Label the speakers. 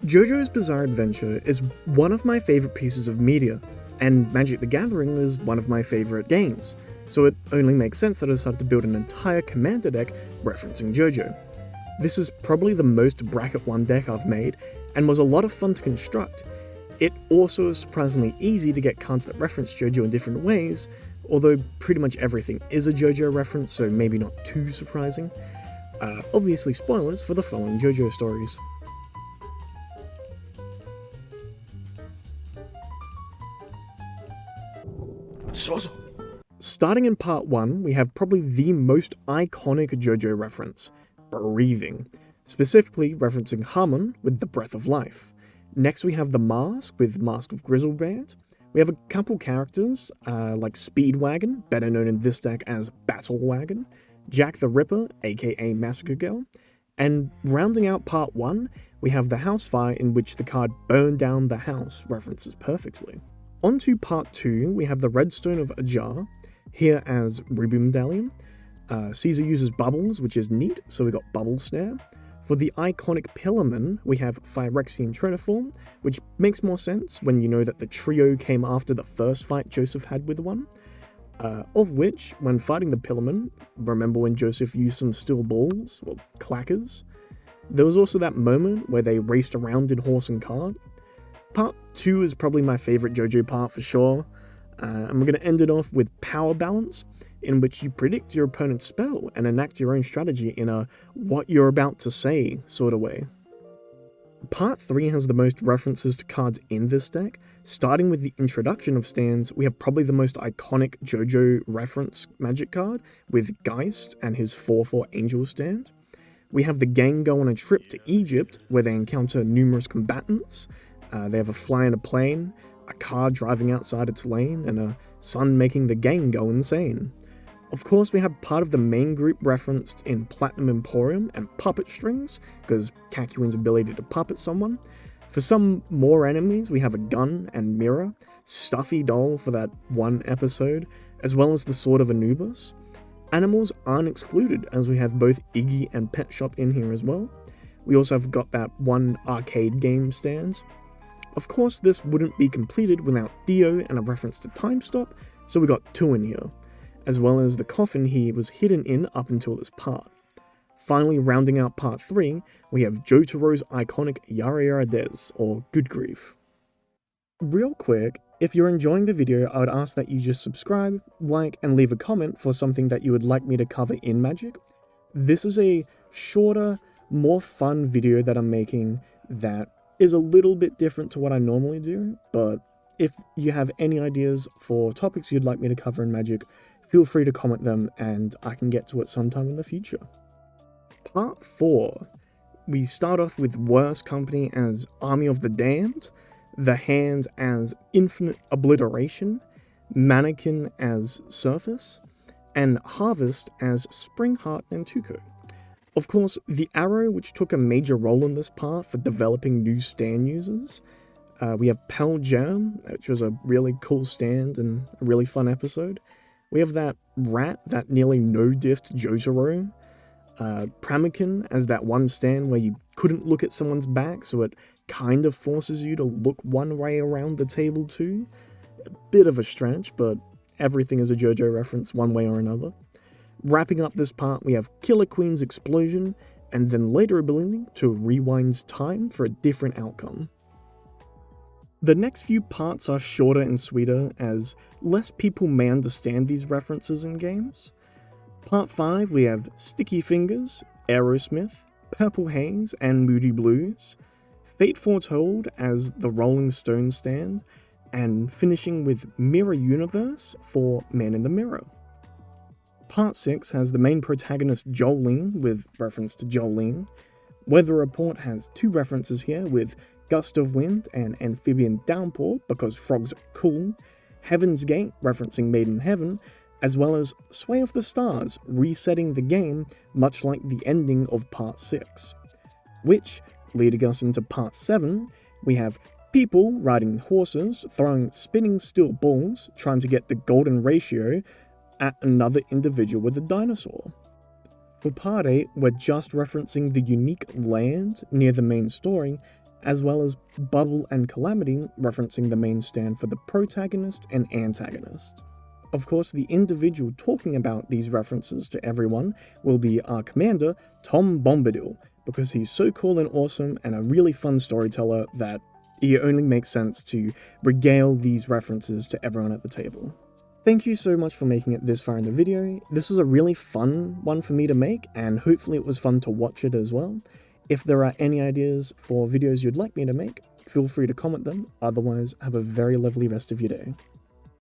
Speaker 1: Jojo's Bizarre Adventure is one of my favourite pieces of media, and Magic the Gathering is one of my favourite games, so it only makes sense that I decided to build an entire commander deck referencing Jojo. This is probably the most Bracket 1 deck I've made, and was a lot of fun to construct. It also is surprisingly easy to get cards that reference Jojo in different ways, although pretty much everything is a Jojo reference, so maybe not too surprising. Obviously spoilers for the following Jojo stories. Starting in part 1, we have probably the most iconic Jojo reference, breathing, specifically referencing Harmon with the Breath of Life. Next we have the Mask with Mask of Grizzlebeard. We have a couple characters like Speedwagon, better known in this deck as Battlewagon, Jack the Ripper, aka Massacre Girl, and rounding out part 1, we have the House Fire in which the card Burn Down the House references perfectly. On to part 2, we have the Redstone of Ajar, here as Ruby Medallion. Caesar uses bubbles, which is neat, so we got Bubble Snare. For the iconic Pillarman, we have Phyrexian Triniform, which makes more sense when you know that the trio came after the first fight Joseph had with one. Of which, when fighting the Pillarman, remember when Joseph used some steel balls, or clackers? There was also that moment where they raced around in horse and cart. Part 2 is probably my favourite Jojo part for sure, and we're going to end it off with Power Balance, in which you predict your opponent's spell and enact your own strategy in a what you're about to say sort of way. Part 3 has the most references to cards in this deck. Starting with the introduction of stands, we have probably the most iconic Jojo reference magic card with Geist and his 4/4 Angel stand. We have the gang go on a trip to Egypt where they encounter numerous combatants. They have a fly in a plane, a car driving outside its lane, and a sun making the gang go insane. Of course, we have part of the main group referenced in Platinum Emporium and Puppet Strings, because Kakuin's ability to puppet someone. For some more enemies, we have a gun and mirror, Stuffy Doll for that one episode, as well as the Sword of Anubis. Animals aren't excluded, as we have both Iggy and Pet Shop in here as well. We also have got that one arcade game stand. Of course, this wouldn't be completed without Dio and a reference to Time Stop, so we got 2 in here, as well as the coffin he was hidden in up until this part. Finally, rounding out part 3, we have Jotaro's iconic Yara Yara Des, or Good Grief. Real quick, if you're enjoying the video, I would ask that you just subscribe, like, and leave a comment for something that you would like me to cover in Magic. This is a shorter, more fun video that I'm making that is a little bit different to what I normally do, but if you have any ideas for topics you'd like me to cover in Magic, feel free to comment them and I can get to it sometime in the future. Part 4. We start off with Worst Company as Army of the Damned, The Hand as Infinite Obliteration, Mannequin as Surface, and Harvest as Springheart and Tuco. Of course, the Arrow, which took a major role in this part for developing new stand users. We have Pell Jam, which was a really cool stand and a really fun episode. We have that Rat that nearly no-diffed Jotaro. Pramakin as that one stand where you couldn't look at someone's back, so it kind of forces you to look one way around the table too. A bit of a stretch, but everything is a Jojo reference one way or another. Wrapping up this part, we have Killer Queen's Explosion, and then later ability to rewind time for a different outcome. The next few parts are shorter and sweeter, as less people may understand these references in games. Part 5, we have Sticky Fingers, Aerosmith, Purple Haze, and Moody Blues, Fate Foretold as the Rolling Stone stand, and finishing with Mirror Universe for Man in the Mirror. Part 6 has the main protagonist Jolene, with reference to Jolene. Weather Report has 2 references here, with Gust of Wind and Amphibian Downpour, because frogs are cool, Heaven's Gate, referencing Made in Heaven, as well as Sway of the Stars, resetting the game, much like the ending of Part 6. Which, leading us into Part 7, we have people riding horses, throwing spinning steel balls, trying to get the golden ratio at another individual with a dinosaur. For Part 8, we're just referencing the unique land near the main story, as well as Bubble and Calamity referencing the main stand for the protagonist and antagonist. Of course, the individual talking about these references to everyone will be our commander, Tom Bombadil, because he's so cool and awesome and a really fun storyteller that it only makes sense to regale these references to everyone at the table. Thank you so much for making it this far in the video. This was a really fun one for me to make, and hopefully it was fun to watch it as well. If there are any ideas for videos you'd like me to make, feel free to comment them. Otherwise, have a very lovely rest of your day.